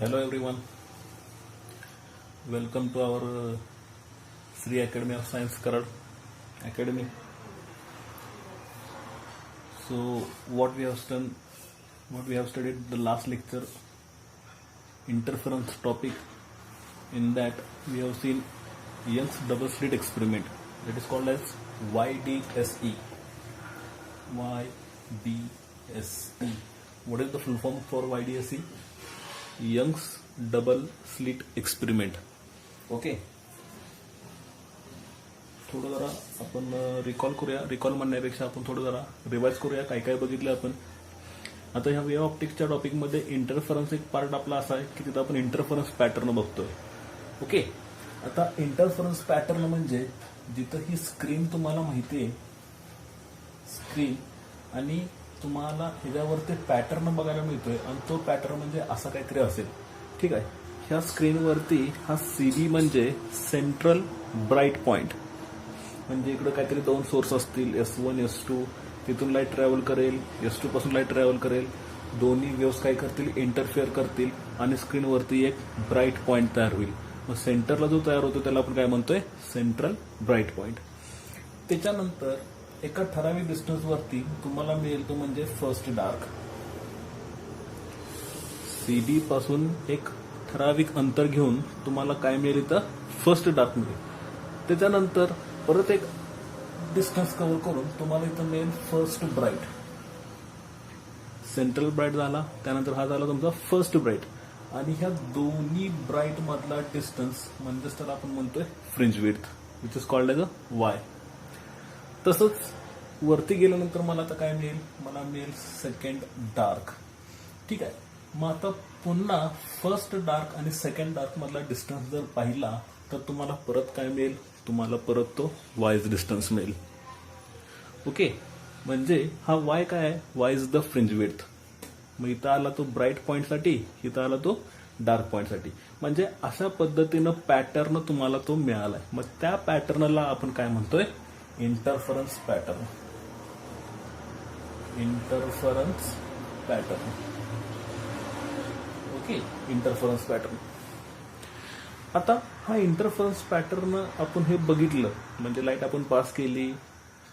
Hello everyone, welcome to our Sri Academy of Science Karad Academy. So what we have studied the last lecture, interference topic. In that we have seen Young's double slit experiment, that is called as YDSE. YDSE. What is the full form for YDSE? Young's double slit experiment. Okay, थोडं जरा आपण recall करूया. Recall म्हणण्यापेक्षा आपण थोडं जरा revise करूया काय काय बघितलं आपण. आता ह्या वेव्ह ऑप्टिक्सच्या टॉपिकमध्ये इंटरफरन्स एक पार्ट आपला असा आहे की तिथं आपण इंटरफरन्स पॅटर्न बघतोय. ओके, आता इंटरफरन्स पॅटर्न म्हणजे जिथं ही स्क्रीन तुम्हाला माहिती आहे, स्क्रीन, आणि तुम्हाला ह्याच्यावरती पॅटर्न बघायला मिळतोय आणि तो पॅटर्न म्हणजे असा काहीतरी असेल. ठीक आहे, ह्या स्क्रीनवरती हा सीबी म्हणजे सेंट्रल ब्राईट पॉइंट, म्हणजे इकडे काहीतरी दोन सोर्स असतील, S1 S2, तिथून लाईट ट्रॅव्हल करेल, S2 पासून लाईट ट्रॅव्हल करेल, दोन्ही वेव्स काय करतील, इंटरफेअर करतील आणि स्क्रीनवरती एक ब्राईट पॉइंट तयार होईल. मग सेंटरला जो तयार होतो त्याला आपण काय म्हणतोय, सेंट्रल ब्राईट पॉइंट. त्याच्यानंतर एका ठराविक डिस्टन्स वरती तुम्हाला मिळेल तो म्हणजे फर्स्ट डार्क. सीबी पासून एक ठराविक अंतर घेऊन तुम्हाला काय मिळेल, इथं फर्स्ट डार्क मिळेल. त्याच्यानंतर परत एक डिस्टन्स कव्हर करून तुम्हाला इथं मिळेल फर्स्ट ब्राईट. सेंट्रल ब्राईट झाला, त्यानंतर हा झाला तुमचा फर्स्ट ब्राईट, आणि ह्या दोन्ही ब्राईट मधला डिस्टन्स म्हणजेच त्याला आपण म्हणतोय fringe width, which is called as a Y. तसंच वरती गेल्यानंतर मला आता काय मिळेल, मला मिळेल सेकंड डार्क. ठीक आहे, मग आता पुन्हा फर्स्ट डार्क आणि सेकंड डार्क मधला डिस्टन्स जर पाहिला तर तुम्हाला परत काय मिळेल, तुम्हाला परत तो वायज डिस्टन्स मिळेल. ओके, म्हणजे हा वाय काय आहे, Y is the fringe width. मग इथं आला तो ब्राईट पॉइंटसाठी, इथं आला तो डार्क पॉइंटसाठी. म्हणजे अशा पद्धतीनं पॅटर्न तुम्हाला तो मिळालाय. मग त्या पॅटर्नला आपण काय म्हणतोय, interference pattern. Interference pattern. Okay, interference pattern. आता हा इंटरफरन्स पॅटर्न आपण हे बघितलं, म्हणजे लाईट आपण पास केली,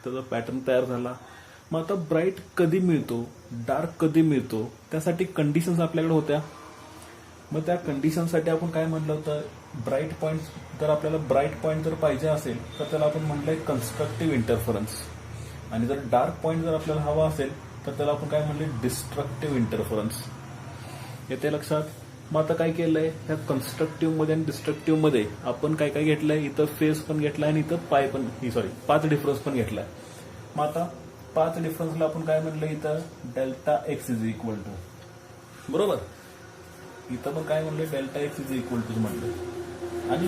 त्याचा पॅटर्न तयार झाला. मग आता ब्राईट कधी मिळतो, डार्क कधी मिळतो, त्यासाठी कंडिशन्स आपल्याकडे होत्या. मग त्या कंडिशनसाठी आपण काय म्हणलं होतं, ब्राईट पॉइंट, जर आपल्याला ब्राईट पॉइंट जर पाहिजे असेल तर त्याला आपण म्हणलंय कन्स्ट्रक्टिव्ह इंटरफरन्स, आणि जर डार्क पॉइंट जर आपल्याला हवा असेल तर त्याला आपण काय म्हणले, डिस्ट्रक्टिव्ह इंटरफरन्स. येते लक्षात. मग आता काय केलंय, ह्या कन्स्ट्रक्टिव्ह मध्ये आणि डिस्ट्रक्टिव्ह मध्ये आपण काय काय घेतलंय, इथं फेज पण घेतलाय आणि इथं पाथ डिफरन्स पण घेतलाय. मग आता पाथ डिफरन्सला आपण काय म्हणलं, इथं delta x is equal to, बरोबर, इथं पण काय म्हणलं, delta x is equal to म्हणलं. आणि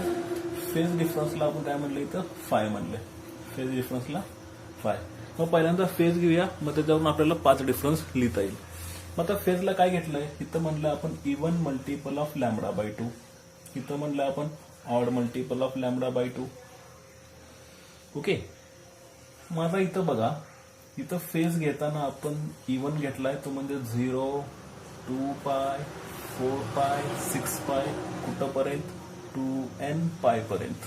फेज डिफरन्सला आपण काय म्हणलं, इथं फाय म्हणलं, फेज डिफरन्सला फाय. मग पहिल्यांदा फेज घेऊया, मग त्याच्यावरून आपल्याला पाथ डिफरन्स लिहिता येईल. मग आता फेजला काय घेतलंय, इथं म्हणलं आपण even multiple of lambda by 2, इथं म्हणलं आपण odd multiple of lambda by 2. Okay, मग आता इथं बघा, इथं फेज घेताना आपण इवन घेतलाय, तो म्हणजे 0, 2 पाय, 4 पाय, 6 पाय, कुठंपर्यंत, 2n पाय पर्यंत.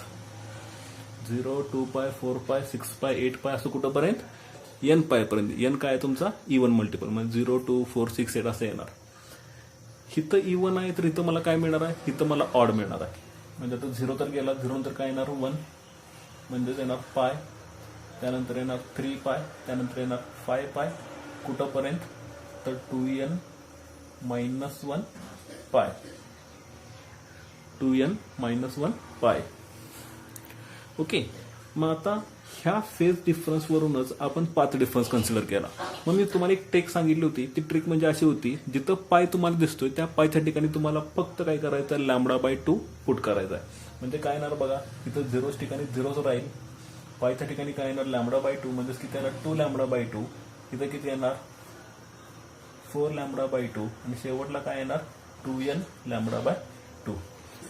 0, 2 पाय, 4 पाय, 6 पाय, 8 पाय, असं कुठंपर्यंत, n पाय पर्यंत. n काय आहे तुमचा इवन मल्टिपल, म्हणजे 0, 2, 4, 6, 8 असं येणार. इथं इवन आहे तर इथं मला काय मिळणार आहे, इथं मला ऑड मिळणार आहे. म्हणजे आता 0 तर गेला, 0 नंतर काय येणार, 1, म्हणजेच येणार पाय, त्यानंतर येणार 3 पाय, त्यानंतर येणार 5 पाय, कुठंपर्यंत, तर 2n - 1 पाय, 2n - 1 पाय. ओके, मग आता ह्या फेज डिफरन्स वरूनच आपण पाथ डिफरन्स कन्सिडर केला. मग मी तुम्हाला एक ट्रिक सांगितली होती, ती ट्रिक म्हणजे अशी होती, जिथं पाय तुम्हाला दिसतोय त्या पायच्या ठिकाणी तुम्हाला फक्त काय करायचं, लॅम्बडा बाय 2 पुट करायचा आहे. म्हणजे काय येणार बघा, इथं 0 ठिकाणी 0 राहील, पायच्या ठिकाणी काय येणार, लॅम्बडा बाय 2, म्हणजेच किती येणार, 2 लॅम्बडा बाय 2. इथं किती येणार, 4 लॅम्बडा बाय 2, आणि शेवटला काय येणार, 2n लॅम्बडा बाय 2.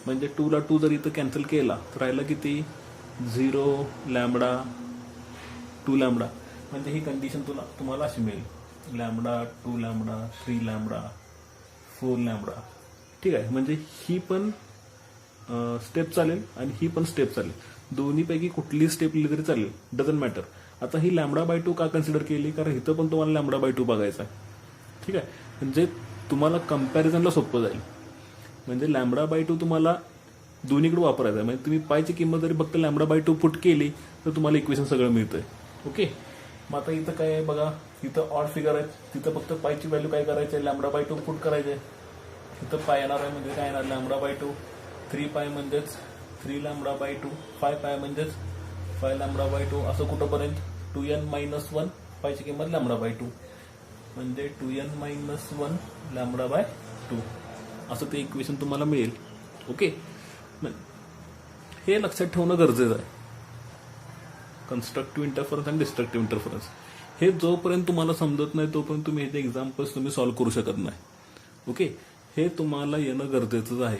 म्हणजे 2 ला 2 जर इथं कॅन्सल केला तर राहिलं किती, 0 लॅम्बडा, 2 लॅम्बडा. म्हणजे ही कंडिशन तुम्हाला अशी मिळेल, लॅम्बडा, 2 लॅम्बडा, 3 लॅम्बडा, 4 लॅम्बडा. ठीक आहे, म्हणजे ही पण स्टेप चालेल आणि ही पण स्टेप चालेल, दोन्हीपैकी कुठली स्टेप लिहिली तरी चालेल, डझंट मॅटर. आता ही λ/2 का कन्सिडर केली, कारण इथं पण तुम्हाला λ/2 बघायचा आहे. ठीक आहे, म्हणजे तुम्हाला कम्पॅरिझनला सोपं जाईल. म्हणजे λ/2 तुम्हाला दोन्हीकडे वापरायचं आहे. म्हणजे तुम्ही पायची किंमत जरी फक्त λ/2 पुट केली तर तुम्हाला इक्वेशन सगळं मिळतंय. ओके, मग आता इथं काय आहे बघा, इथं ऑड फिगर आहे, तिथं फक्त पायची व्हॅल्यू काय करायची आहे, λ/2 पुट करायचे. इथं पाय येणार आहे म्हणजे काय येणार, λ/2. 3 पाय म्हणजेच 3 λ/2, 5 पाय म्हणजेच 5 λ/2. असं कुठंपर्यंत 2n-1 पायची किंमत λ/2 म्हणजे 2n-1 λ/2 असं ते इक्वेशन तुम्हाला मिळेल. ओके, हे लक्षात ठेवणं गरजेचं आहे. कन्स्ट्रक्टिव्ह इंटरफरन्स आणि डिस्ट्रक्टिव्ह इंटरफरन्स हे जोपर्यंत तुम्हाला समजत नाही तोपर्यंत तुम्ही हे एक्झाम्पल्स तुम्ही सॉल्व्ह करू शकत नाही. ओके, हे तुम्हाला येणं गरजेचंच आहे.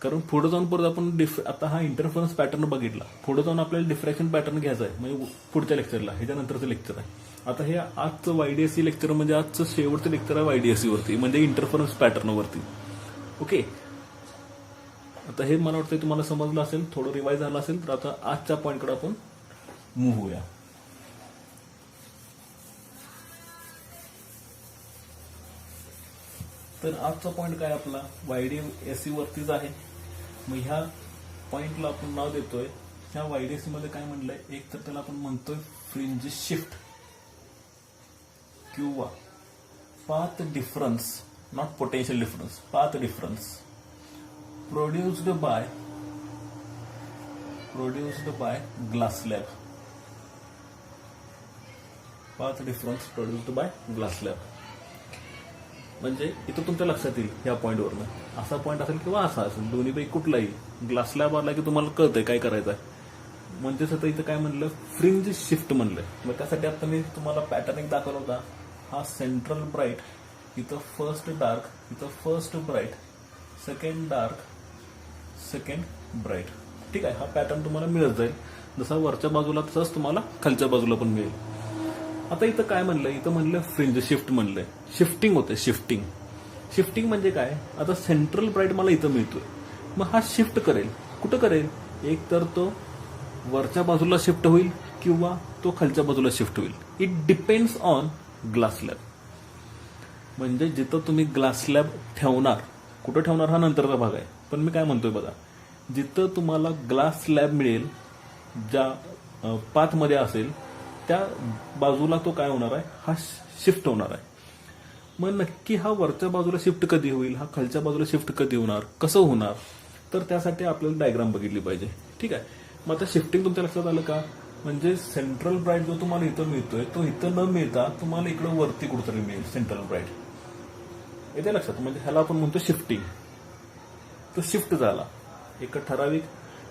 कारण पुढे जाऊन परत आपण आता हा इंटरफरन्स पॅटर्न बघितला, पुढे जाऊन आपल्याला डिफ्रॅक्शन पॅटर्न घ्यायचा आहे, म्हणजे पुढच्या लेक्चरला, ह्याच्यानंतरचं लेक्चर आहे. आता हे आजचं YDSE लेक्चर म्हणजे आजचं शेवटचं लेक्चर आहे YDSE वरती, म्हणजे इंटरफरन्स पॅटर्नवरती. ओके, आता हे मला वाटतं तुम्हाला समजलं असेल, थोडं रिवाइज झालं असेल. तर आता आजच्या पॉईंटकडे आपण मूव्ह होऊया. तर आजचा पॉईंट काय आपला YDSE वरतीच आहे. मग ह्या पॉइंटला आपण नाव देतोय, ह्या YDSE मध्ये काय म्हणलंय, एक तर त्याला आपण म्हणतोय फ्रिंज शिफ्ट किंवा path difference, not potential difference, path difference produced by glass slab. Path difference produced by glass slab म्हणजे इथं तुमच्या लक्षात येईल ह्या पॉईंटवरनं, असा पॉईंट असेल किंवा असा असेल, दोन्हीपैकी कुठलाही. ग्लास स्लॅब आला की तुम्हाला कळतंय काय करायचं आहे. म्हणजेच आता इथं काय म्हणलं, फ्रिंज शिफ्ट म्हणलंय. मग त्यासाठी आता मी तुम्हाला पॅटर्न एक दाखवला होता. हा सेंट्रल ब्राईट, इथं फर्स्ट डार्क, इथं first bright, second dark, second bright. ठीक आहे, हा पॅटर्न तुम्हाला मिळत जाईल. जसा वरच्या बाजूला तसाच तुम्हाला खालच्या बाजूला पण मिळेल. आता इथं काय म्हणलंय, इथं म्हणलं फ्रिंज शिफ्ट म्हणलंय, शिफ्टिंग होते. शिफ्टिंग म्हणजे काय, आता सेंट्रल ब्राईट मला इथं मिळतोय, मग हा शिफ्ट करेल. कुठं करेल, एक तर तो वरच्या बाजूला शिफ्ट होईल किंवा तो खालच्या बाजूला शिफ्ट होईल. It depends on glass slab. म्हणजे जिथं तुम्ही ग्लास स्लॅब ठेवणार, कुठं ठेवणार हा नंतरचा भाग आहे. पण मी काय म्हणतोय बघा, जिथं तुम्हाला ग्लास स्लॅब मिळेल, ज्या पाथमध्ये असेल त्या बाजूला तो काय होणार आहे, हा शिफ्ट होणार आहे. मग नक्की हा वरच्या बाजूला शिफ्ट कधी होईल, हा खालच्या बाजूला शिफ्ट कधी होणार, कसं होणार, तर त्यासाठी आपल्याला डायग्राम बघितली पाहिजे. ठीक आहे, मग आता शिफ्टिंग तुमच्या लक्षात आलं का, म्हणजे सेंट्रल ब्राईट जो तुम्हाला इथं मिळतोय तो इथं न मिळता तुम्हाला इकडं वरती कुठेतरी मिळेल सेंट्रल ब्राईट. येते लक्षात, म्हणजे ह्याला आपण म्हणतो शिफ्टिंग. तो शिफ्ट झाला, एक ठराविक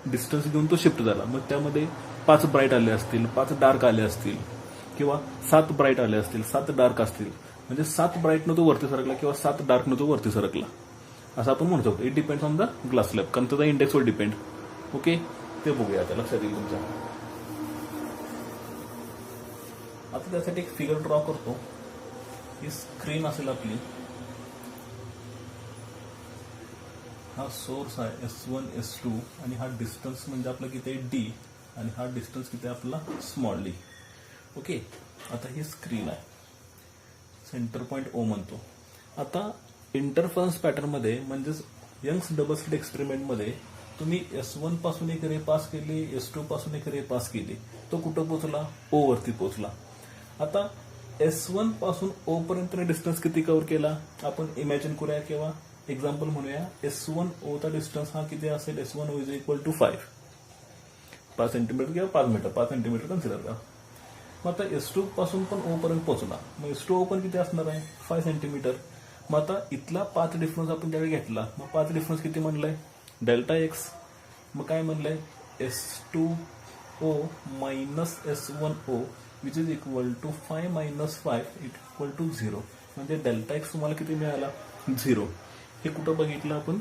डिस्टन्स घेऊन तो शिफ्ट झाला. मग त्यामध्ये 5 ब्राईट आले असतील, 5 डार्क आले असतील, किंवा 7 ब्राईट आले असतील, 7 डार्क असतील, म्हणजे 7 ब्राईटनं तो वरती सरकला किंवा 7 डार्कनं तो वरती सरकला, असं आपण म्हणू शकतो. It depends on the glass slab, कारण त्याचा इंडेक्सवर डिपेंड. ओके, ते बघूया आता, लक्षात येईल तुमच्या. आता त्यासाठी एक फिगर ड्रॉ करतो. ही स्क्रीन असेल आपली, हा सोर्स आहे S1 S2 आणि हा डिस्टन्स म्हणजे आपला किती आहे D, आणि हा डिस्टन्स किती आहे आपला स्मॉल d. ओके, आता ही स्क्रीन आहे, सेंटर पॉइंट O म्हणतो. आता इंटरफरन्स पॅटर्न मध्ये म्हणजेच यंग्स डबल स्लिट एक्सपेरिमेंट मध्ये तुम्ही S1 पासून एक रे पास केली, S2 पासून एक रे पास केली, तो कुठं पोहोचला, O वरती पोहोचला. आता S1 पासून O पर्यंत डिस्टन्स किती कव्हर केला आपण इमॅजिन करूया किंवा एक्झाम्पल म्हणूया. S1 O चा डिस्टन्स हा किती असेल, S1 O = 5 सेंटीमीटर किंवा 5 मीटर, 5 सेंटीमीटर कन्सिडर करा. मग आता S2 पासून पण O पर्यंत पोहोचला, मग S2 O पण किती असणार आहे, 5 सेंटीमीटर. मग आता इथला पाथ डिफरन्स आपण ज्यावेळी घेतला, मग पाथ डिफरन्स किती म्हणलंय, Δx. मग काय म्हणलंय, S2O - S1O which is equal to 5 - 5 = 0. म्हणजे Δx तुम्हाला किती मिळाला, 0. हे कुठं बघितलं आपण,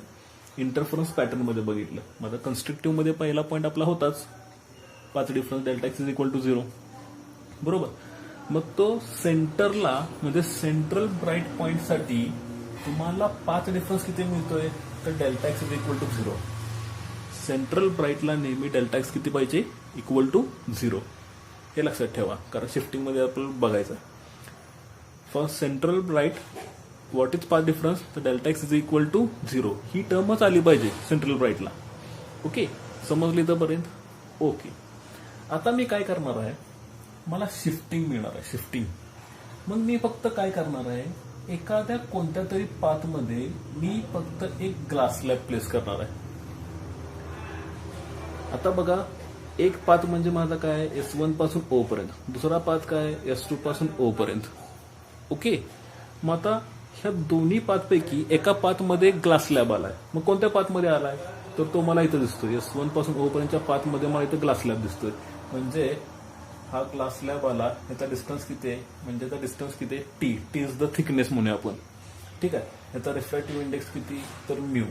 इंटरफरन्स पॅटर्न मध्ये बघितलं. मग आता कन्स्ट्रक्टिव्ह मध्ये पहिला पॉईंट आपला होताच, पाथ डिफरन्स Δx = 0, बरोबर. मग तो सेंटरला म्हणजे सेंट्रल ब्राईट पॉइंट साठी तुम्हाला पाथ डिफरन्स किती मिळतोय, तर delta x is equal to 0. Central ब्राईटला नेहमी डेल्टा एक्स किती पाहिजे, इक्वल टू 0. हे लक्षात ठेवा, कारण शिफ्टिंगमध्ये आपल्याला बघायचं. For central bright what is path difference, तर delta x is equal to 0. ही टर्मच आली पाहिजे सेंट्रल ब्राईटला. ओके, समजली इथंपर्यंत? ओके. आता मी काय करणार आहे, मला शिफ्टिंग मिळणार आहे, शिफ्टिंग. मग मी फक्त काय करणार आहे, एखाद्या कोणत्या तरी पाथमध्ये मी फक्त एक ग्लास स्लॅब प्लेस करणार आहे. आता बघा, एक पाथ म्हणजे माझा काय, S1 पासून O पर्यंत. दुसरा पाथ काय, S2 पासून O पर्यंत. ओके. मग आता ह्या दोन्ही पाथपैकी एका पाथमध्ये ग्लास स्लॅब आलाय. मग कोणत्या पाथमध्ये आलाय, तर तो मला इथं दिसतोय. S1 पासून O पर्यंतच्या पाथमध्ये मला इथं ग्लास स्लॅब दिसतोय. म्हणजे हा ग्लास स्लॅब आला, याचा डिस्टन्स किती आहे, म्हणजे याचा डिस्टन्स किती आहे, T. T is the thickness म्हणूया आपण. ठीक आहे. याचा रिफ्रॅक्टिव्ह इंडेक्स किती, तर म्यू.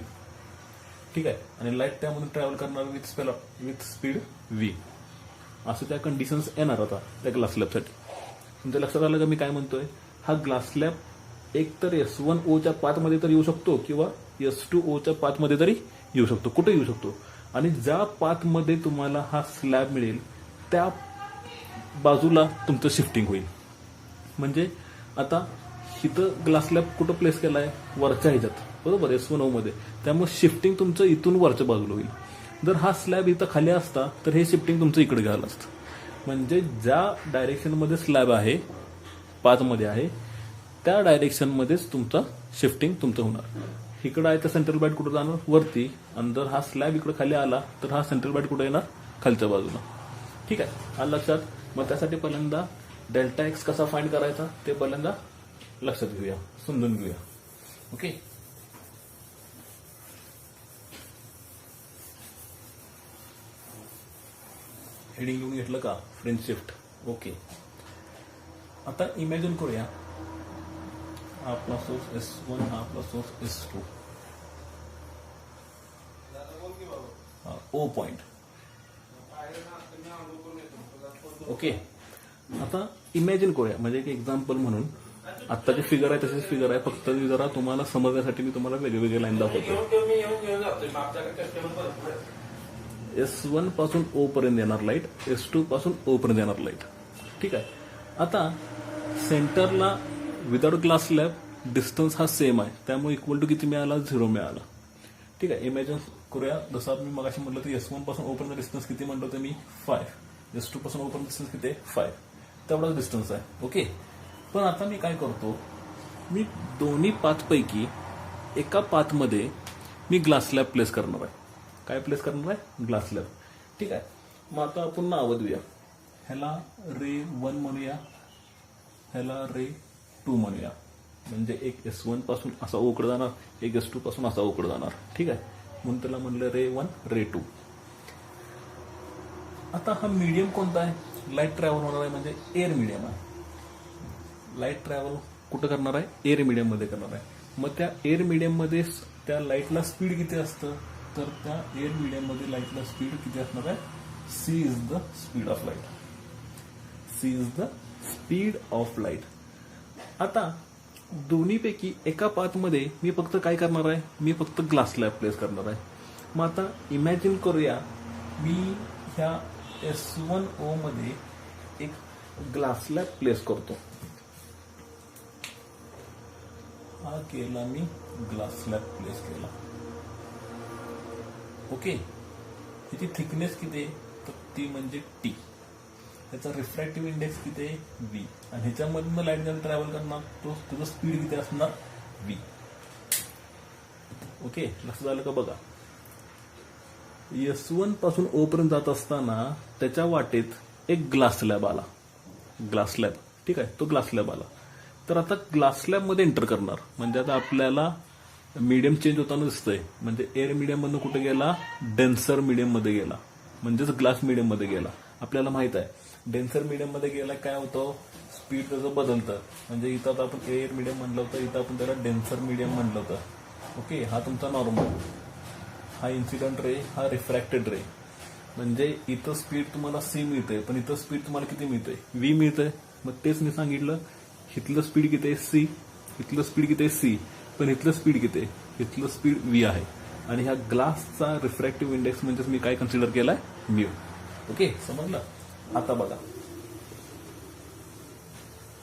ठीक आहे. आणि लाईट त्यामधून ट्रॅव्हल करणार विथ स्पीड व्ही. असं त्या कंडिशन्स येणार आता त्या ग्लास स्लॅबसाठी. तुमच्या लक्षात आलं का मी काय म्हणतोय, हा ग्लास स्लॅब एक तर S1 ओच्या पाथमध्ये तर येऊ शकतो किंवा S2 ओच्या पाथमध्ये तरी येऊ शकतो, कुठे येऊ शकतो. आणि ज्या पाथमध्ये तुम्हाला हा स्लॅब मिळेल त्या बाजूला तुमचं शिफ्टिंग होईल. म्हणजे आता इथं ग्लास स्लॅब कुठं प्लेस केलाय, वरच्या ह्याच्यात, बरोबर, S1 O मध्ये. त्यामुळे शिफ्टिंग तुमचं इथून वरच्या बाजूला होईल. जर हा स्लॅब इथं खाली असता तर हे शिफ्टिंग तुमचं इकडे घ्यायला असतं. म्हणजे ज्या डायरेक्शनमध्ये स्लॅब आहे, पाथमध्ये आहे, त्या डायरेक्शनमध्येच तुमचा शिफ्टिंग तुमचं होणार. इकडं आहे तर सेंट्रल ब्राईट कुठं जाणार, वरती. आणि जर हा स्लॅब इकडे खाली आला तर हा सेंट्रल ब्राईट कुठे येणार, खालच्या बाजूला. ठीक आहे, आलं लक्षात. मग त्यासाठी पहिल्यांदा डेल्टा एक्स कसा फाइंड करायचा ते पहिल्यांदा लक्षात घेऊया, समजून घेऊया. ओके. हेडिंग लिहून घेतलं का, फ्रेंच शिफ्ट. ओके. आता इमॅजिन करूया, हा आपला सोर्स S1, हा आपला source S2, O point. Okay. आता इमॅजिन करूया, म्हणजे एक एक्झाम्पल म्हणून. आत्ताचे फिगर आहे तसेच फिगर आहे, फक्त जरा तुम्हाला समजण्यासाठी मी तुम्हाला वेगवेगळे लाईन दाखवतो. S1 पासून O पर्यंत येणार लाईट, S2 पासून O पर्यंत येणार लाईट. ठीक आहे. आता सेंटरला विदाउट ग्लास स्लॅब डिस्टन्स हा सेम आहे, त्यामुळे इक्वल टू किती मिळाला, 0 मिळाला. ठीक आहे. इमॅजिन करूया, जसं मी मगाशी म्हटलं तर S1 पासून O पर्यंत डिस्टन्स किती म्हणतो तर मी 5, S2 पासून O पर्यंत डिस्टन्स किती आहे, 5. तेवढाच डिस्टन्स आहे. ओके. पण आता मी काय करतो, मी दोन्ही पाथपैकी एका पाथमध्ये मी ग्लास स्लॅब प्लेस करणार आहे. काय प्लेस करणार आहे, ग्लास स्लॅब. ठीक आहे. मग आता आपण नावं देऊया. ह्याला रे 1 म्हणूया, ह्याला रे 2 म्हणूया. म्हणजे एक S1 पासून असा O कडे जाणार, एक S2 पासून असा O कडे जाणार. ठीक आहे. म्हणून त्याला म्हणलं रे 1, रे 2. आता हा मीडियम कोणता आहे, लाईट ट्रॅव्हल होणार आहे, म्हणजे एअर मीडियम आहे. लाईट ट्रॅव्हल कुठं करणार आहे, एअर मीडियम मध्ये करणार आहे. मग त्या एअर मीडियम मध्ये त्या लाईटला स्पीड किती असतं, तर त्या एअर मीडियम मध्ये लाईटला स्पीड किती असणार आहे, C is the speed of light. C is the speed of light. आता दोन्हीपैकी एका पाथमध्ये मी फक्त काय करणार आहे, मी फक्त ग्लास स्लॅब प्लेस करणार आहे. मग आता इमॅजिन करूया, मी ह्या S1 O मध्ये एक ग्लास स्लॅब प्लेस करतो. हा केला मी ग्लास स्लॅब प्लेस केला. ओके. ह्याची थिकनेस किती आहे, तर ती म्हणजे टी. त्याचा रिफ्रॅक्टिव्ह इंडेक्स किती आहे, व्ही. आणि ह्याच्यामधनं लाईट जर ट्रॅव्हल करणार तो त्याचं स्पीड किती असणार, व्ही. ओके. लक्षात आलं का बघा. S1 पासून O पर्यंत जात असताना त्याच्या वाटेत एक ग्लास स्लॅब आला, ग्लास स्लॅब. ठीक आहे. तो ग्लास स्लॅब आला. तर आता ग्लास स्लॅब मध्ये एंटर करणार, म्हणजे आता आपल्याला मीडियम चेंज होताना दिसतंय. म्हणजे एअर मीडियम मधून कुठे गेला, डेन्सर मीडियम मध्ये गेला, म्हणजेच ग्लास मीडियम मध्ये गेला. आपल्याला माहित आहे डेन्सर मीडियम मध्ये गेला काय होतं, स्पीड त्याचं बदलतं. म्हणजे इथं आता आपण एअर मीडियम म्हणलं होतं, इथं आपण त्याला डेन्सर मीडियम म्हणलं होतं. ओके. हा तुमचा नॉर्मल, हा इन्सिडंट रे, हा रिफ्रॅक्टेड रे. म्हणजे इथं स्पीड तुम्हाला C मिळते, पण इथं स्पीड तुम्हाला किती मिळते, V मिळते. मग तेच मी सांगितलं, इथलं स्पीड किती आहे, C. इथलं स्पीड किती आहे, C. पण इथलं स्पीड किती आहे, इथलं स्पीड V आहे. आणि ह्या ग्लासचा रिफ्रॅक्टिव्ह इंडेक्स म्हणजेच मी काय कन्सिडर केलाय म्यू. ओके, समजलं. आता बघा,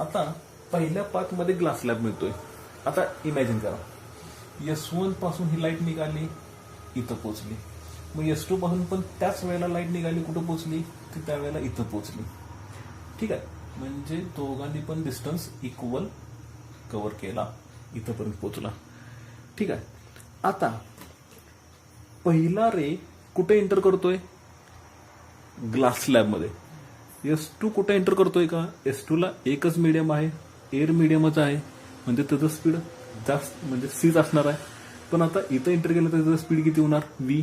आता पहिल्या पाथ मध्ये ग्लास स्लॅब मिळतोय. आता इमॅजिन करा, S1 पासून ही लाईट निघाली, इथं पोहोचली. मग S2 पासून पण त्याच वेळेला लाईट निघाली, कुठं पोहोचली, ती त्यावेळेला इथं पोहोचली. ठीक आहे, म्हणजे दोघांनी पण डिस्टन्स इक्वल कव्हर केला, इथंपर्यंत पोहोचला. ठीक आहे. आता पहिला रे कुठे एंटर करतोय, ग्लास स्लॅबमध्ये. S2 कुठे एंटर करतोय का, S2 ला एकच मीडियम आहे, एअर मीडियमच आहे, म्हणजे त्याचं स्पीड जास्त म्हणजे सीच असणार आहे. पण आता इथं एंटर केलं तर त्याचं स्पीड किती होणार, V.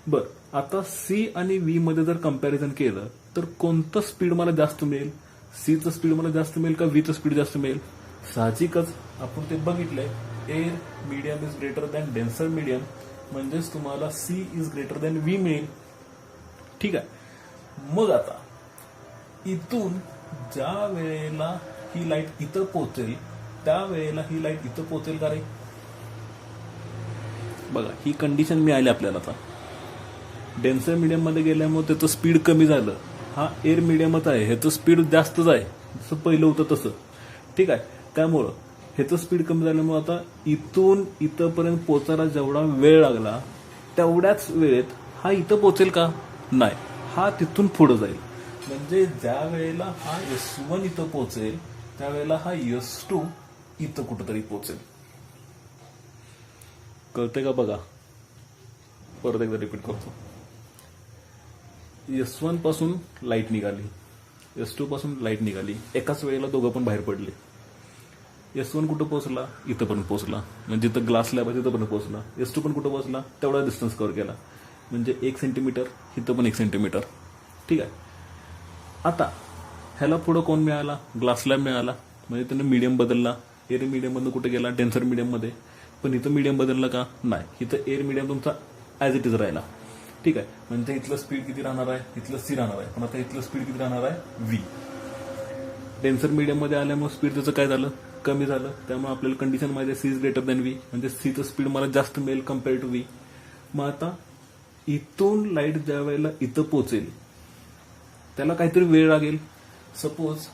बर, आता C आणि V मध्ये जर कम्पॅरिझन केलं तर कोणतं स्पीड मला जास्त मिळेल, Cचं स्पीड मला जास्त मिळेल का Vचं स्पीड जास्त मिळेल. साहजिकच आपण ते बघितलंय, air medium is greater than denser medium, म्हणजेच तुम्हाला C is greater than V मिळेल. ठीक आहे. मग आता इथून ज्या वेळेला ही लाईट इथं पोहोचेल त्यावेळेला ही लाईट इथं पोहोचेल का रे. बघा, ही कंडिशन मिळाली आपल्याला. आता डेन्सर मीडियम मध्ये गेल्यामुळे त्याचं स्पीड कमी झालं. हा एअर मीडियमच आहे, ह्याचं स्पीड जास्तच आहे, जसं पहिलं होतं तसं. ठीक आहे. त्यामुळं ह्याचं स्पीड कमी झाल्यामुळे आता इथून इथंपर्यंत पोहोचायला जेवढा वेळ लागला तेवढ्याच वेळेत हा इथं पोहोचेल का, नाही, हा तिथून पुढे जाईल. म्हणजे ज्या वेळेला हा S1 इथं पोहोचेल त्यावेळेला हा S2 इथं कुठंतरी पोहोचेल. कळतंय का बघा, परत एकदा रिपीट करतो. S1 पासून लाईट निघाली, S2 पासून लाईट निघाली, एकाच वेळेला दोघं पण बाहेर पडले. S1 कुठं पोहोचला, इथं पण पोहोचला, म्हणजे इथं ग्लास लॅब आहे तिथं पण पोहोचला. S2 पण कुठं पोहोचला, तेवढा डिस्टन्स कव्हर केला, म्हणजे 1 सेंटीमीटर, इथं पण 1 सेंटीमीटर. ठीक आहे. आता ह्याला पुढं कोण मिळाला, ग्लास लॅब मिळाला, म्हणजे त्यानं मीडियम बदलला. एअर मीडियम मधून कुठे गेला, डेन्सर मीडियम मध्ये. पण इथं मीडियम बदलला का, नाही, इथं एअर मीडियम तुमचा ऍज इट इज राहिला. ठीक आहे. म्हणजे इथलं स्पीड किती राहणार आहे, इथलं C राहणार आहे, पण आता इथलं स्पीड किती राहणार आहे, V. डेन्सर मीडियम मध्ये आल्यामुळे स्पीड त्याचं काय झालं, कमी झालं. त्यामुळे आपल्याला कंडिशन माहिती आहे, C is greater than V, म्हणजे Cचं स्पीड मला जास्त मिळेल कम्पेअर टू V. मग आता इथून लाईट ज्या वेळेला इथं पोहोचेल त्याला काहीतरी वेळ लागेल. Suppose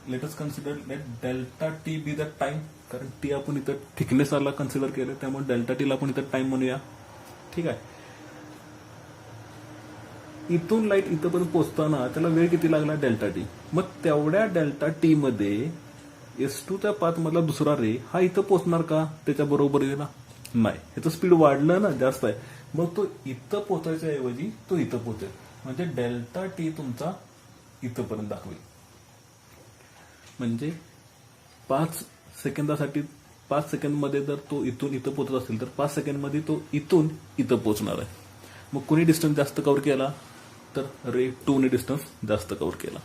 let us consider let delta T be the time, कारण टी आपण इथं थिकनेस आला कन्सिडर केलं, त्यामुळे डेल्टा टीला आपण इथं टाइम म्हणूया. ठीक आहे. इथून लाईट इथंपर्यंत पोहोचताना त्याला वेळ किती लागला, डेल्टा टी. मग तेवढ्या डेल्टा टी मध्ये S2 च्या पाथ मधला दुसरा रे हा इथं पोहोचणार का त्याच्या बरोबरीला, नाही, ह्याचं स्पीड वाढलं ना, जास्त आहे. मग तो इथं पोहोचायच्या ऐवजी तो इथं पोहोचेल, म्हणजे डेल्टा टी तुमचा इथंपर्यंत दाखवेल. म्हणजे 5 सेकंदासाठी 5 सेकंद मध्ये जर तो इथून इथं पोहोचत असेल तर 5 सेकंद मध्ये तो इथून इथं पोहोचणार आहे. मग कोणी डिस्टन्स जास्त कव्हर केला, तर रे 2 ने डिस्टन्स जास्त कव्हर केला.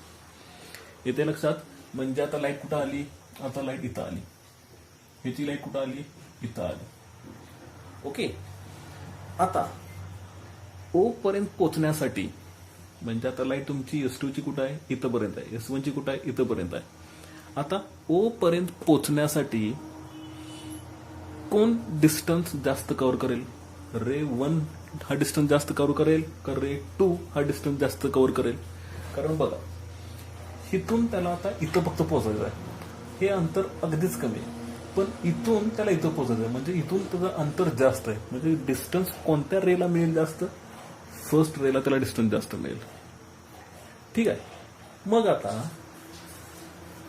येते लक्षात. म्हणजे आता लाईट कुठं आली, आता लाईट इथं आली, ह्याची लाईट कुठं आली, इथं आली. ओके. आता O पर्यंत पोहोचण्यासाठी, म्हणजे आता लाईट तुमची S2 ची कुठं आहे, इथंपर्यंत आहे, S1 ची कुठं आहे, इथंपर्यंत आहे. आता O पर्यंत पोहोचण्यासाठी कोण डिस्टन्स जास्त कव्हर करेल, रे 1 हा डिस्टन्स जास्त कव्हर करेल का रे 2 हा डिस्टन्स जास्त कव्हर करेल. कारण बघा, इथून त्याला आता इथं फक्त पोहोचायचं आहे, हे अंतर अगदीच कमी आहे, पण इथून त्याला इथं पोहोचायचं आहे, म्हणजे इथून त्याचं अंतर जास्त आहे. म्हणजे डिस्टन्स कोणत्या रेला मिळेल जास्त, फर्स्ट रेला त्याला डिस्टन्स जास्त मिळेल. ठीक आहे. मग आता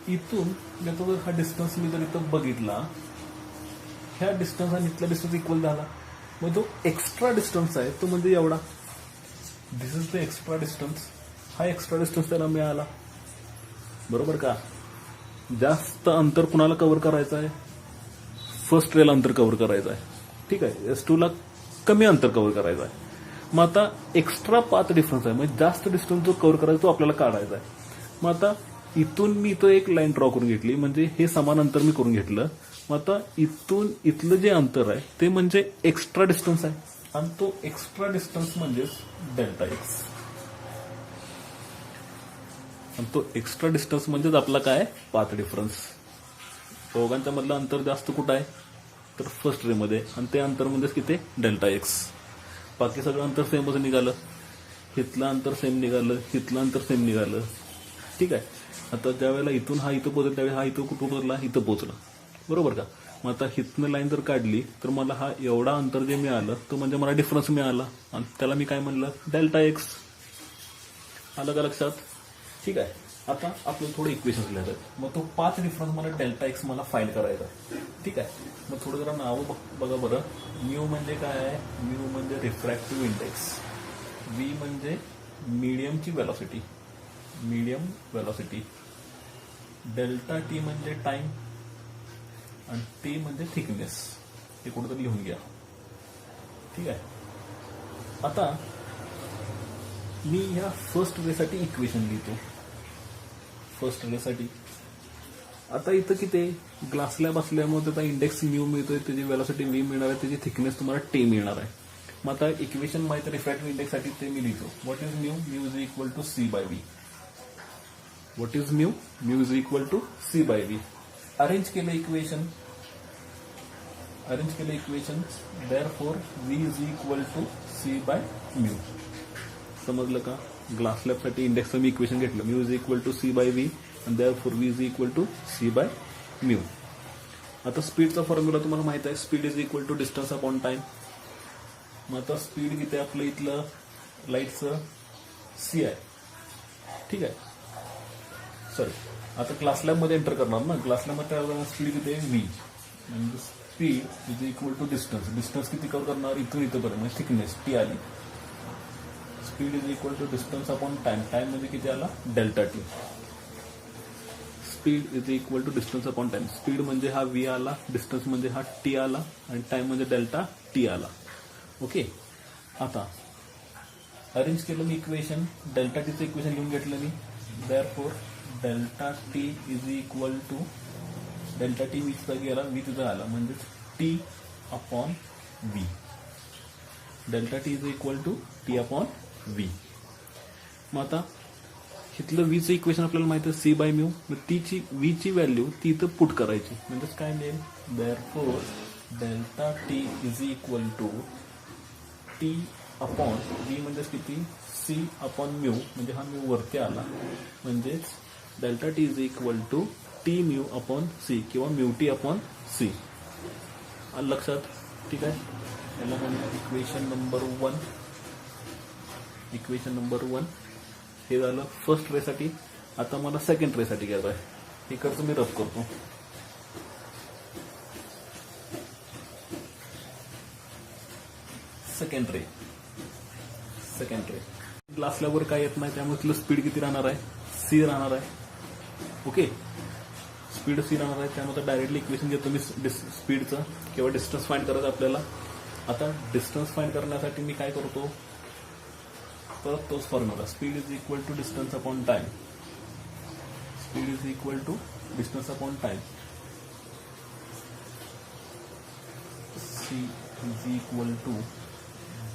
इथून याचा जर हा डिस्टन्स मी जर इथं बघितला, ह्या डिस्टन्स आणि इथला डिस्टन्स इक्वल झाला, मग जो एक्स्ट्रा डिस्टन्स आहे तो म्हणजे एवढा, दिस इज द एक्स्ट्रा डिस्टन्स. हा एक्स्ट्रा डिस्टन्स त्याला मिळाला, बरोबर का. जास्त अंतर कुणाला कव्हर करायचं आहे, फर्स्ट रेला अंतर कव्हर करायचं आहे. ठीक आहे. S2 ला कमी अंतर कव्हर करायचं आहे. मग आता एक्स्ट्रा पाथ डिफरन्स आहे, म्हणजे जास्त डिस्टन्स जो कव्हर करायचा तो आपल्याला काढायचा आहे. मग आता इथून मी इथं एक लाईन ड्रॉ करून घेतली, म्हणजे हे समान अंतर मी करून घेतलं. मग आता इथून इथलं जे अंतर आहे ते म्हणजे एक्स्ट्रा डिस्टन्स आहे, आणि तो एक्स्ट्रा डिस्टन्स म्हणजेच डेल्टा एक्स. आणि तो एक्स्ट्रा डिस्टन्स म्हणजेच आपला काय, पाथ डिफरन्स. दोघांच्या मधलं अंतर जास्त कुठं आहे, तर फर्स्ट रेमध्ये, आणि ते अंतर म्हणजेच किती डेल्टा एक्स. बाकी सगळं अंतर सेमच निघालं. इथलं अंतर सेम निघालं, इथलं अंतर सेम निघालं. ठीक आहे. आता ज्या वेळेला इथून हा इथं पोहोचला त्यावेळेला हा इथं कुठं पोहोचला, इथं पोहोचला. बरोबर का. मग आता हिथनं लाईन जर काढली तर मला हा एवढा अंतर जे मिळालं तो म्हणजे मला डिफरन्स मिळाला, आणि त्याला मी काय म्हणलं, डेल्टा एक्स. आलं का लक्षात. ठीक आहे. आता आपलं थोडं इक्वेशन्स लिहायचं. मग तो 5 डिफरन्स मला डेल्टा एक्स मला फाईंड करायचा. ठीक आहे. मग थोडं जरा नावं बघा बरं. म्यू म्हणजे काय आहे, म्यू म्हणजे रिफ्रॅक्टिव्ह इंडेक्स. व्ही म्हणजे मीडियमची velocity, medium velocity. Delta T म्हणजे टाइम, आणि टी म्हणजे थिकनेस. हे कुठेतरी लिहून घ्या. ठीक आहे. आता मी ह्या फर्स्ट रेसाठी इक्वेशन लिहितो. फर्स्ट रेसाठी आता इथं किती ग्लास स्लॅब असल्यामुळे त्याचा इंडेक्स म्यू मिळतोय, त्याची वेलॉसिटी व्ही मिळणार आहे, त्याची थिकनेस तुम्हाला टी मिळणार आहे. मग आता इक्वेशन माहिती आहे रिफ्रॅक्टिव्ह इंडेक्ससाठी, ते मी लिहितो. What is mu, mu is equal to c by v. What is mu, mu is equal to c by v. Arrange केलं equation, therefore v is equal to c by mu. समजलं का. Glass slab साठी इंडेक्सचं मी equation घेतलं, mu is equal to c by v, आणि therefore v is equal to c by mu. आता स्पीडचा formula तुम्हाला माहित आहे, speed is equal to distance upon time. मग आता स्पीड किती आपलं इथलं लाईटचं सी आहे. ठीक आहे. सॉरी, आता ग्लास लॅब मध्ये एंटर करणार ना. ग्लास लॅब मध्ये स्पीड किती आहे, व्ही. म्हणजे speed is equal to distance. Distance किती कव्हर करणार, इथून इथंपर्यंत, म्हणजे थिकनेस टी आली. Speed is equal to distance upon time. Time म्हणजे किती आला, delta t. Speed is equal to distance upon time. Speed म्हणजे हा व्ही आला, डिस्टन्स म्हणजे हा टी आला, आणि टाइम म्हणजे डेल्टा टी आला. ओके. आता अरेंज केलं मी इक्वेशन, डेल्टा टीचं इक्वेशन लिहून घेतलं मी. therefore delta T is equal to, delta T वीचा गेला, व्ही तिथं आला, म्हणजे T upon V. Delta T is equal to T upon V. मग आता इथलं व्हीचं इक्वेशन आपल्याला माहिती आहे सी बाय म्यू. मग तीची व्हीची व्हॅल्यू ती इथं पुट करायची, म्हणजेच काय मिळेल, therefore delta T is equal to T upon v म्हणजेच किती, सी अपॉन म्यू, म्हणजे हा म्यू वरती आला, म्हणजेच delta T is equal to t mu upon c, किंवा म्यू टी अपॉन सी. आलं लक्षात. ठीक आहे. याला म्हणूया इक्वेशन नंबर 1. इक्वेशन नंबर 1 हे झालं फर्स्ट रेसाठी. आता मला सेकंड रेसाठी घ्यायचं आहे. हे करतो मी, रफ करतो. सेकंड रे ग्लास स्लॅबवर काय येत नाही, त्यामुळे तुला स्पीड किती राहणार आहे, सी राहणार आहे. ओके. स्पीड सी राहणार आहे, त्यामुळे डायरेक्टली इक्वेशन घेतो मी स्पीडचं, किंवा डिस्टन्स फाइंड करायचं आपल्याला. आता डिस्टन्स फाइंड करण्यासाठी मी काय करतो, परत तोच formula, speed is equal to distance upon time. Speed is equal to distance upon time. C is equal to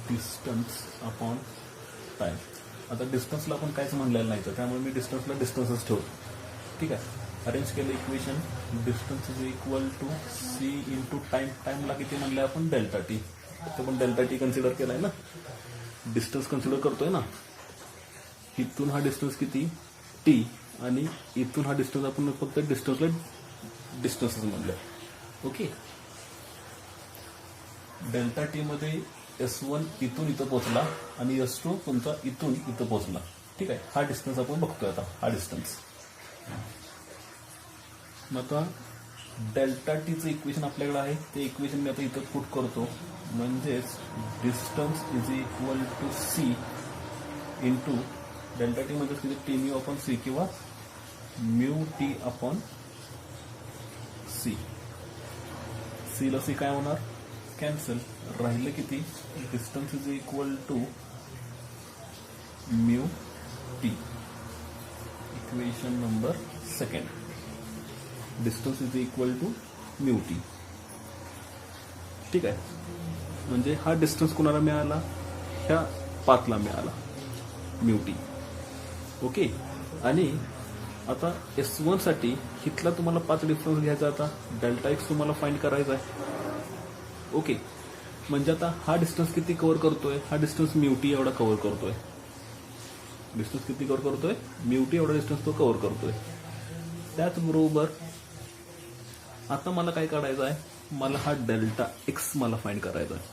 distance upon time. आता डिस्टन्सला आपण काहीच म्हणलेलं नाही, तर त्यामुळे मी डिस्टन्सला डिस्टन्सच ठेवतो. ठीक आहे. अरेंज केलं equation, distance is equal to c into time. टाइमला किती म्हणले आपण, डेल्टा टी. तर पण डेल्टा टी कन्सिडर केलाय ना, डिस्टन्स कन्सिडर करतोय ना. इथून हा डिस्टन्स किती, टी, आणि इथून हा डिस्टन्स आपण फक्त डिस्टन्सला डिस्टन्सच म्हणलं. ओके. डेल्टा टी मध्ये S1 इथून इथं पोहोचला, आणि S2 तुमचा इथून इथं पोहोचला. ठीक आहे. हा डिस्टन्स आपण बघतोय आता, हा डिस्टन्स. मग आता डेल्टा टीचं इक्वेशन आपल्याकडे आहे, ते इक्वेशन मी आता इथं पुट करतो. म्हणजेच distance is equal to c into delta T म्हणजे किती, टी म्यू अपॉन सी, किंवा म्यू टी अपॉन सी. सीला सी काय होणार, कॅन्सल. राहिलं किती, distance is equal to mu T. Equation number 2. Distance is equal to mu T. ठीक आहे. म्हणजे हा डिस्टन्स कोणाला मिळाला, ह्या पाथला मिळाला, म्यू टी. ओके. आणि आता S1 साठी इथला तुम्हाला 5 डिफरन्स घ्यायचा. आता डेल्टा एक्स तुम्हाला फाइंड करायचा आहे. ओके, म्हणजे आता हा डिस्टन्स किती कव्हर करतोय, हा डिस्टन्स म्यूटी एवढा कव्हर करतोय. डिस्टन्स किती कव्हर करतोय, म्यूटी एवढा डिस्टन्स तो कव्हर करतोय. त्याचबरोबर आता मला काय काढायचं आहे, मला हा डेल्टा एक्स मला फाइंड करायचा आहे.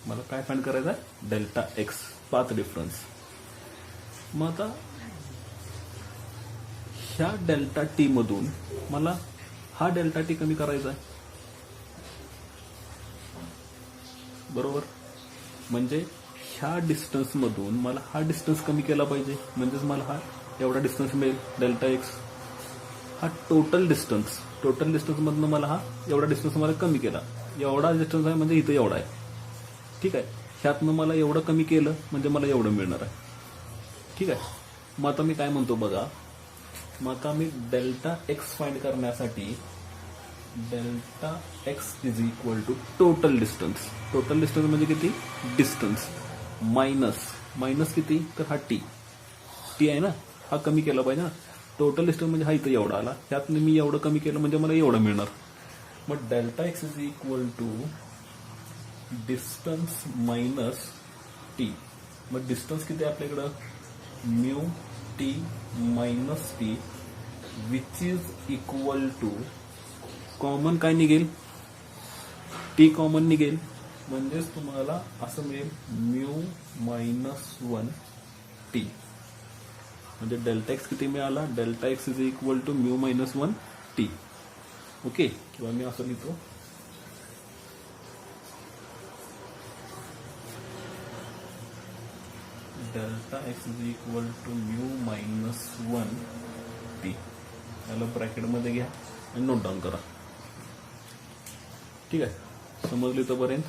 मला काय फाइंड करायचं आहे, डेल्टा एक्स, पाथ डिफरन्स. मग आता ह्या डेल्टा टी मधून मला हा डेल्टा टी कमी करायचा आहे, बरोबर. म्हणजे ह्या डिस्टन्स मधून मला हा डिस्टन्स कमी केला पाहिजे, म्हणजेच मला हा एवढा डिस्टन्स मिळेल, डेल्टा एक्स. हा टोटल डिस्टन्स मधनं मला हा एवढा डिस्टन्स मला कमी केला, एवढा डिस्टन्स आहे म्हणजे इथं एवढा आहे. ठीक आहे, ह्यातनं मला एवढं कमी केलं म्हणजे मला एवढं मिळणार आहे. ठीक आहे, मग आता मी काय म्हणतो बघा, मग आता मी डेल्टा एक्स फाइंड करण्यासाठी delta x is equal to total distance. Total distance म्हणजे किती, डिस्टन्स मायनस किती, तर हा टी आहे ना, हा कमी केला पाहिजे ना. टोटल डिस्टन्स म्हणजे हा इथं एवढा आला, ह्यात मी एवढं कमी केलं म्हणजे मला एवढं मिळणार. मग delta x is equal to distance minus t. मग डिस्टन्स किती आहे आपल्याकडं, mu t minus t, which is equal to common काय निघेल, टी कॉमन निघेल, म्हणजेच तुम्हाला असं मिळेल म्यू मायनस 1 टी. म्हणजे डेल्टा एक्स किती मिळाला, delta x is equal to mu minus 1 t. Okay, किंवा मी असं लिहितो, delta x is equal to mu minus 1 t. याला ब्रॅकेटमध्ये घ्या आणि नोट डाऊन करा. ठीक आहे, समजली तोपर्यंत.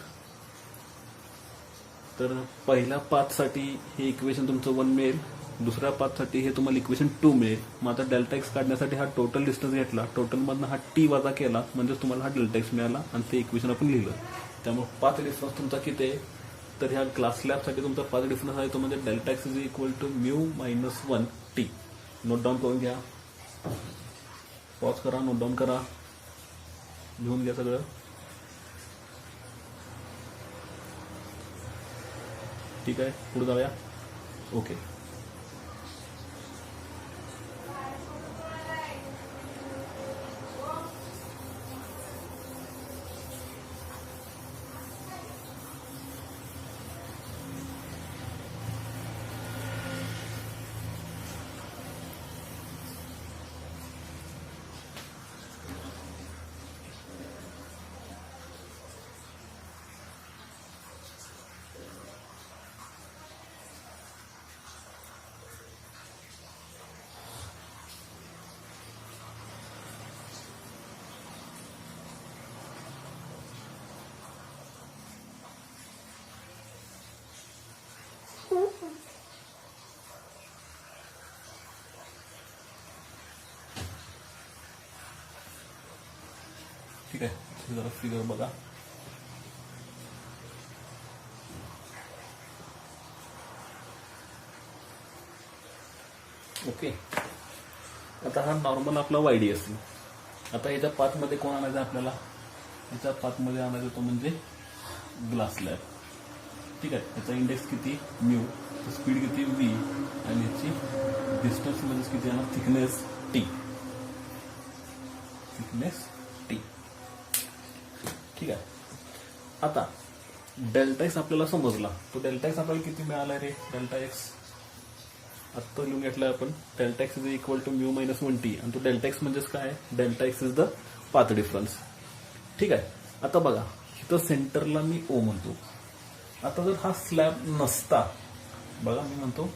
तर पहिल्या पाथसाठी हे इक्वेशन तुमचं 1 मिळेल, दुसऱ्या पाथसाठी हे तुम्हाला इक्वेशन 2 मिळेल. मग आता डेल्टा एक्स काढण्यासाठी हा टोटल डिस्टन्स घेतला, टोटलमधनं हा टी वजा केला, म्हणजेच तुम्हाला हा डेल्टा एक्स मिळाला आणि ते इक्वेशन आपण लिहिलं. त्यामुळे पाथ डिफरन्स तुमचा किती आहे, तर ह्या क्लास लॅबसाठी तुमचा पाथ डिफरन्स आहे तो म्हणजे delta x is equal to mu minus 1 t. Note down करून घ्या, पॉज करा, नोट डाऊन करा, लिहून घ्या सगळं. ठीक आहे, पुढे जाऊया. ओके, ठीक आहे, जरा फिगर बघा. ओके, आता हा नॉर्मल आपला वायडी असेल. आता याच्या पाथमध्ये कोण आणायचं आपल्याला, याच्या पाथमध्ये आणायचं तो म्हणजे ग्लास स्लॅब. ठीक आहे, याचा इंडेक्स किती, म्यू, स्पीड किती, व्ही, आणि याची डिस्टन्स म्हणजे किती येणार, थिकनेस टी. ठीक आहे, आता डेल्टा एक्स आपल्याला समजला, तो डेल्टा एक्स आपल्याला किती मिळाला रे, डेल्टा एक्स आत्ता लिहून घेतला आपण, delta x is equal to mu minus 1 t. आणि तो डेल्टा एक्स म्हणजेच काय, delta x is the path difference. ठीक आहे, आता बघा इथं सेंटरला मी ओ म्हणतो. आता जर हा स्लॅब नसता, बघा मी म्हणतो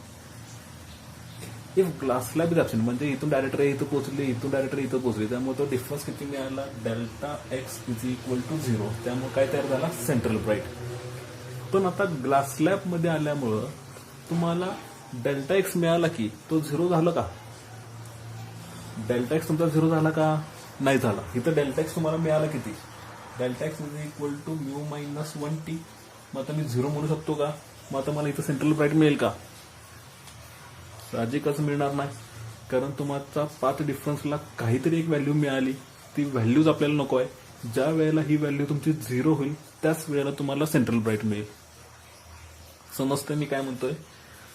if glass slab is absent, म्हणजे इथून डायरेक्टर इथं पोहोचले, इथून डायरेक्टर इथं पोहोचले, त्यामुळे तो डिफरन्स किती मिळाला, delta x is equal to 0. त्यामुळे काय तयार झाला, सेंट्रल ब्राईट. पण आता ग्लास स्लॅब मध्ये आल्यामुळं तुम्हाला डेल्टा एक्स मिळाला की तो 0 झाला का, डेल्टा एक्स तुमचा 0 झाला का, नाही झाला. इथं डेल्टा एक्स तुम्हाला मिळाला किती, delta x is equal to mu minus 1 t. मग आता मी 0 म्हणू शकतो का, मग आता मला इथं सेंट्रल ब्राईट मिळेल का, साहजिकच मिळणार नाही. कारण तुमचा पाथ डिफरन्सला काहीतरी एक व्हॅल्यू मिळाली, ती व्हॅल्यूज आपल्याला नको आहे. ज्या वेळेला ही व्हॅल्यू तुमची 0 होईल त्याच वेळेला तुम्हाला सेंट्रल ब्राईट मिळेल. समजतंय मी काय म्हणतोय?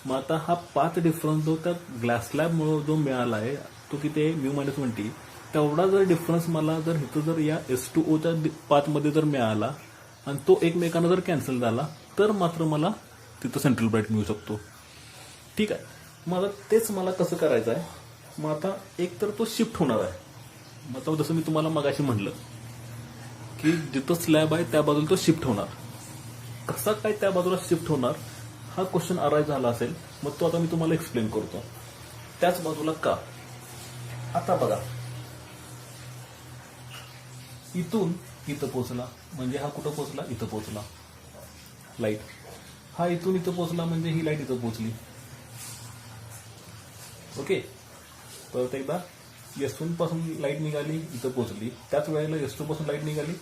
मग आता हा पाथ डिफरन्स जो त्या ग्लास स्लॅबमुळे जो मिळाला आहे तो किती आहे, μ-1t. तेवढा जर डिफरन्स मला जर इथं जर या H2Oच्या पाथमध्ये जर मिळाला आणि तो एकमेकांना जर कॅन्सल झाला तर मात्र मला तिथं सेंट्रल ब्राईट मिळू शकतो. ठीक आहे. मग आता तेच मला कसं करायचं आहे. मग आता एक तर तो शिफ्ट होणार आहे. मग आता जसं मी तुम्हाला मगाशी म्हटलं की जिथं स्लॅब आहे त्या बाजूला तो शिफ्ट होणार. कसा काय त्या बाजूला शिफ्ट होणार हा क्वेश्चन अराईज झाला असेल. मग तो आता मी तुम्हाला एक्सप्लेन करतो. त्याच बाजूला का. आता बघा, इथून इथं पोहोचला म्हणजे हा कुठं पोहोचला, इथं पोहोचला लाईट. हा इथून इथं पोहोचला म्हणजे ही लाईट इथं पोहोचली. ओके. परत एकदा S1 पासून लाईट निघाली, इथं पोहोचली. त्याच वेळेला S2 पासून लाईट निघाली,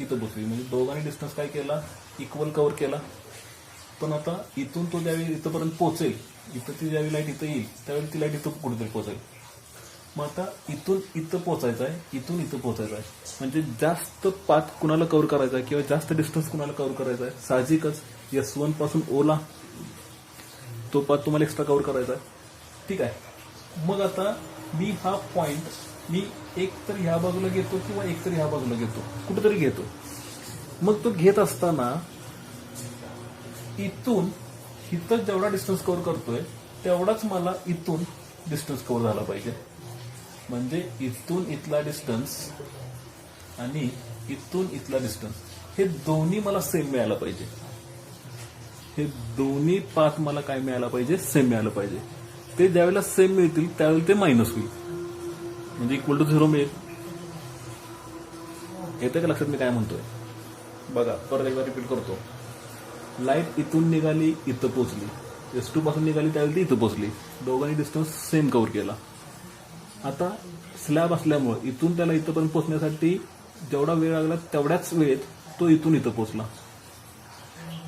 इथं पोहोचली. म्हणजे दोघांनी डिस्टन्स काय केला, इक्वल कव्हर केला. पण आता इथून तो ज्यावेळी इथंपर्यंत पोहोचेल, इथं ती ज्यावेळी लाईट इथं येईल त्यावेळी ती लाईट इथं कुठेतरी पोहोचेल. मग आता इथून इथं पोहोचायचं आहे, इथून इथं पोहोचायचं आहे. म्हणजे जास्त पाथ कुणाला कव्हर करायचा आहे किंवा जास्त डिस्टन्स कुणाला कव्हर करायचा आहे, साहजिकच S1 पासून ओला तो पाथ तुम्हाला एक्स्ट्रा कव्हर करायचा आहे. ठीक आहे. मग आता मी हा पॉइंट मी एक तर ह्या बाजूला घेतो किंवा एक तर ह्या बाजूला घेतो, कुठेतरी घेतो. मग तो घेत असताना इथून इथं जेवढा डिस्टन्स कव्हर करतोय तेवढाच मला इथून डिस्टन्स कव्हर झाला पाहिजे. म्हणजे इथून इथला डिस्टन्स आणि इथून इथला डिस्टन्स हे दोन्ही मला सेम मिळायला पाहिजे. हे दोन्ही पाथ मला काय मिळायला पाहिजे, सेम मिळायला पाहिजे. ते ज्यावेळेला सेम मिळतील त्यावेळेला ते मायनस होईल म्हणजे इक्वल टू 0 मिळेल. येतं का लक्षात मी काय म्हणतोय? बघा परत एकदा रिपीट करतो. लाईट इथून निघाली, इथं पोहोचली. S2 पासून निघाली त्यावेळी ती इथं पोहोचली. दोघांनी डिस्टन्स सेम कव्हर केला. आता स्लॅब असल्यामुळे इथून त्याला इथंपर्यंत पोहोचण्यासाठी जेवढा वेळ लागला तेवढ्याच वेळेत तो इथून इथं पोहोचला.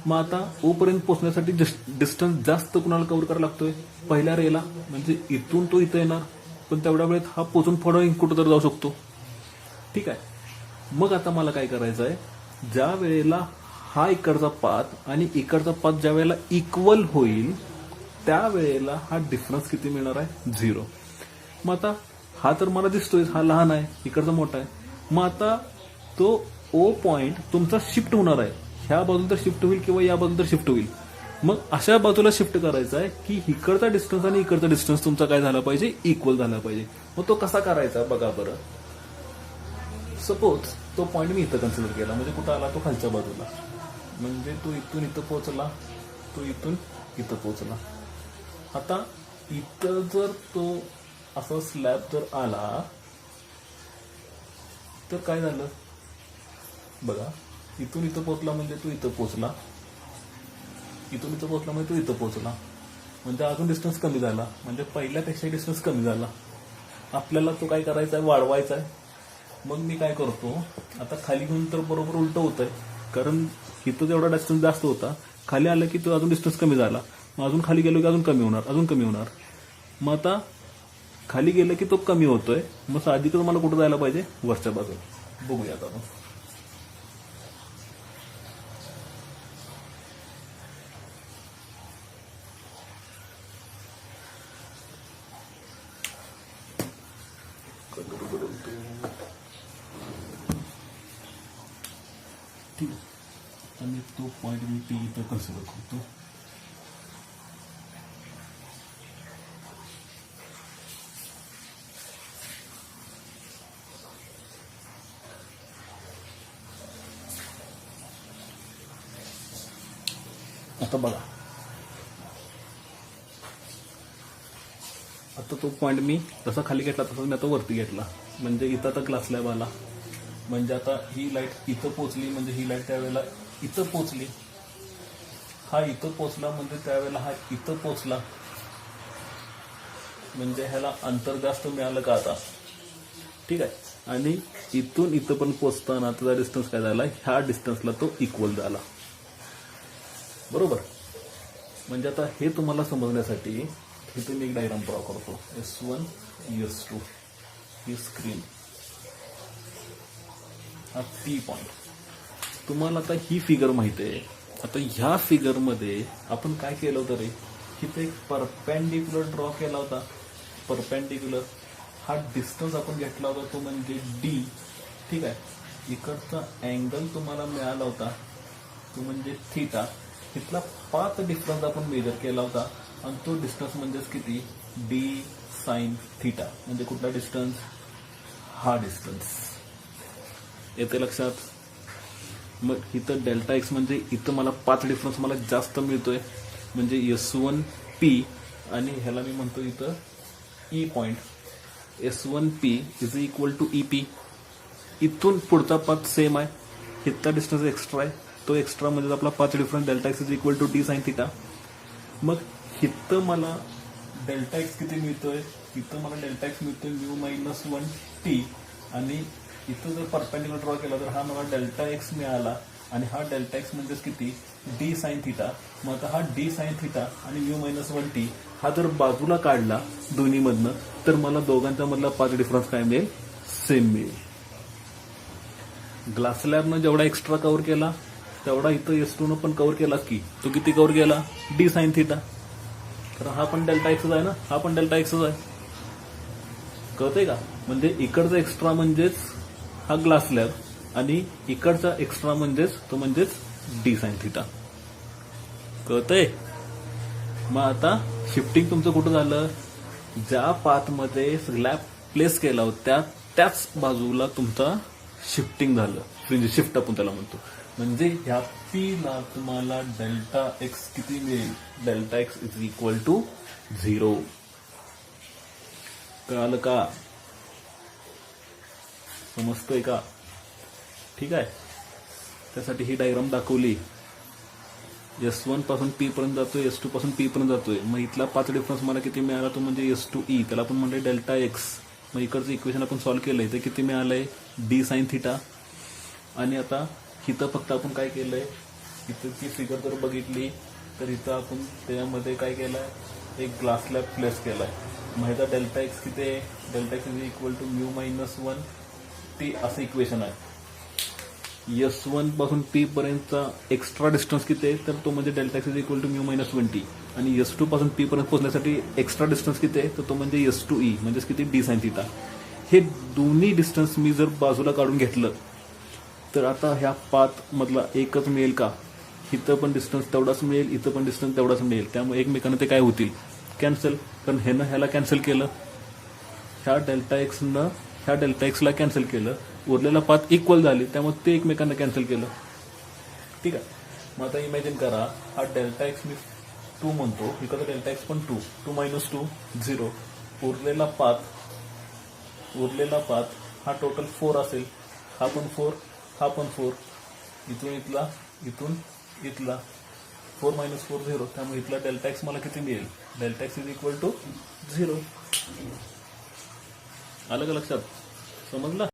मग आता O पर्यंत पोहोचण्यासाठी डिस्टन्स जास्त कुणाला कव्हर करायला लागतोय, पहिल्या रेला. म्हणजे इथून तो इथं येणार पण तेवढ्या वेळेत हा पोचून पुढे कुठं तर जाऊ शकतो. ठीक आहे. मग आता मला काय करायचं आहे, ज्या वेळेला हा इकडचा पाथ आणि इकडचा पाथ ज्या वेळेला इक्वल होईल त्यावेळेला हा डिफरन्स किती मिळणार आहे, 0. मग आता हा तर मला दिसतोय हा लहान आहे, इकडचा मोठा आहे. मग आता तो O पॉइंट तुमचा शिफ्ट होणार आहे. ह्या बाजूला तर शिफ्ट होईल किंवा या बाजूला तर शिफ्ट होईल. मग अशा बाजूला शिफ्ट करायचा आहे की इकडचा डिस्टन्स आणि इकडचा डिस्टन्स तुमचा काय झाला पाहिजे, इक्वल झाला पाहिजे. मग तो कसा करायचा बघा बरं. सपोज तो पॉइंट मी इथं कन्सिडर केला म्हणजे कुठं आला, तो खालच्या बाजूला. म्हणजे तो इथून इथं पोहोचला, तो इथून इथं पोहोचला. आता इथं जर तो असा स्लॅब जर आला तर काय झालं बघा. इथून इथं पोहोचला म्हणजे तो इथं पोहोचला, इथून इथं पोहोचला म्हणजे तो इथं पोहोचला. म्हणजे अजून डिस्टन्स कमी झाला. म्हणजे पहिल्यापेक्षा डिस्टन्स कमी झाला. आपल्याला तो काय करायचा आहे, वाढवायचा आहे. मग मी काय करतो, आता खाली घेऊन तर बरोबर उलट होत आहे. कारण इथं जेवढा डिस्टन्स जास्त होता, खाली आलं की तो अजून डिस्टन्स कमी झाला. मग अजून खाली गेलो की अजून कमी होणार, अजून कमी होणार. मग आता खाली गेलं की तो कमी होतोय. मग साहजिकच मला कुठं जायला पाहिजे, वरच्या बाजूला. बघूया आता आपण. ठीक आहे. आणि तो पॉइंट मी टी इथं कन्सिडर करतो. आता बघा, आता तो पॉइंट मी जसा खाली घेतला तसा मी आता वरती घेतला. म्हणजे इथं आता ग्लास स्लॅब आला. म्हणजे आता ही लाईट इथं पोहोचली म्हणजे ही लाईट त्यावेळेला इथं पोहोचली. हा इथं पोहोचला म्हणजे त्यावेळेला हा इथं पोहोचला. म्हणजे ह्याला अंतर जास्त मिळालं का आता. ठीक आहे. आणि इथून इथं पण पोहोचताना त्याचा डिस्टन्स काय झाला, ह्या डिस्टन्सला तो इक्वल झाला. बरोबर. म्हणजे आता हे तुम्हाला समजण्यासाठी इथे मी एक डायग्राम ड्रॉ करतो. S1 S2 ही स्क्रीन. हा पी पॉइंट। तुम्हाला आता ही फिगर माहिती आहे। आता ह्या फिगरमध्ये आपण काय केलं होतं रे, इथे एक परपेंडिक्युलर ड्रॉ केला होता। परपेंडिक्युलर हा डिस्टन्स आपण घेतला होता तो म्हणजे डी, ठीक आहे। इकडचा अँगल तुम्हाला मिळाला होता तो म्हणजे थिटा। इथला पाथ डिफरन्स आपण मेजर केला होता आणि तो डिस्टन्स म्हणजेच किती, डी साइन थिटा। म्हणजे कुठला डिस्टन्स, हा डिस्टन्स येते लक्षात। मग इथं डेल्टा एक्स म्हणजे इथं मला पाथ डिफरन्स मला जास्त मिळतोय म्हणजे S1P आणि ह्याला मी म्हणतो इथं E point. S1P is equal to EP। इथून पुढचा पाथ सेम आहे, इथला डिस्टन्स एक्स्ट्रा आहे, तो एक्स्ट्रा म्हणजे आपला path difference delta x is equal to d sine theta. मग इथं मला डेल्टा एक्स किती मिळतोय, इथं मला डेल्टा एक्स मिळतोय μ-1t आणि इथं जर परपेंडिक्युलर ड्रॉ केला तर हा मला डेल्टा एक्स मिळाला आणि हा डेल्टा एक्स म्हणजेच किती, डी साइन थिटा। मग आता हा डी साइन थिटा आणि μ-1t हा जर बाजूला काढला दोन्हीमधनं तर मला दोघांच्या मधला पाथ डिफरन्स काय मिळेल, सेम मिळेल। ग्लास स्लॅबनं जेवढा एक्स्ट्रा कव्हर केला तेवढा इथं S2 पण कव्हर केला की, तो किती कव्हर केला, डी साइन थिटा। तर हा पण डेल्टा एक्सच आहे ना, हा पण डेल्टा एक्सच आहे, कळतंय का। म्हणजे इकडचा एक्स्ट्रा म्हणजेच हा ग्लास स्लॅब आणि इकडचा एक्स्ट्रा म्हणजेच डी साइन थिटा, कळतंय। मग आता शिफ्टिंग तुमचं कुठं झालं, ज्या पाथमध्ये स्लॅब प्लेस केला होता त्याच बाजूला तुमचा शिफ्टिंग झालं, म्हणजे शिफ्ट आपण त्याला म्हणतो। म्हणजे ह्या पी ला तुम्हाला डेल्टा एक्स किती मिळेल, delta x is equal to 0। कळालं का, समजतोय का, ठीक आहे। त्यासाठी ही डायग्राम दाखवली, S1 पासून P पर्यंत जातोय, S2 पासून P पर्यंत जातोय। मग इथला पाथ डिफरन्स मला किती मिळाला तो म्हणजे S2E, त्याला आपण म्हणले डेल्टा एक्स। मग इकडचं इक्वेशन आपण सॉल्व्ह केलंय, ते किती मिळालंय, डी साइन थिटा। आणि आता इथं फक्त आपण काय केलंय, इथं ती फिगर जर बघितली तर इथं आपण त्यामध्ये काय केलंय, एक ग्लास स्लॅब प्लेस केलाय। मग ह्याचा डेल्टा एक्स किती आहे, delta x is equal to μ-1t असं इक्वेशन आहे। S1 पासून P पर्यंतचा एक्स्ट्रा डिस्टन्स किती आहे, तर तो म्हणजे delta x is equal to μ-1t आणि S2 पासून P पर्यंत पोहोचण्यासाठी एक्स्ट्रा डिस्टन्स किती आहे, तर तो म्हणजे S2E म्हणजेच किती, डी साइन थिटा। हे दोन्ही डिस्टन्स मी जर बाजूला काढून घेतलं तर आता ह्या पाथ मधला एकच मिळेल का, इथं पण डिस्टन्स तेवढाच मिळेल, इथं पण डिस्टन्स तेवढाच मिळेल। त्यामुळे एकमेकांना ते काय होतील, कॅन्सल, कारण ह्यानं ह्याला कॅन्सल केलं, ह्या डेल्टा एक्सनं ह्या डेल्टा एक्सला कॅन्सल केलं, उरलेला पाथ इक्वल झाले, त्यामुळे ते एकमेकांना कॅन्सल केलं, ठीक आहे। मग आता इमॅजिन करा, हा डेल्टा एक्स मी 2 म्हणतो, इकडचा डेल्टा एक्स पण 2, 2 - 2 0, उरलेला पाथ हा टोटल 4 असेल, हा पण 4, हा पण 4, इथून इथला, इथून इथला, 4 - 4 0, त्यामुळे इथला डेल्टा एक्स मला किती मिळेल, delta x is equal to 0। आलं का लक्षात, समजलं।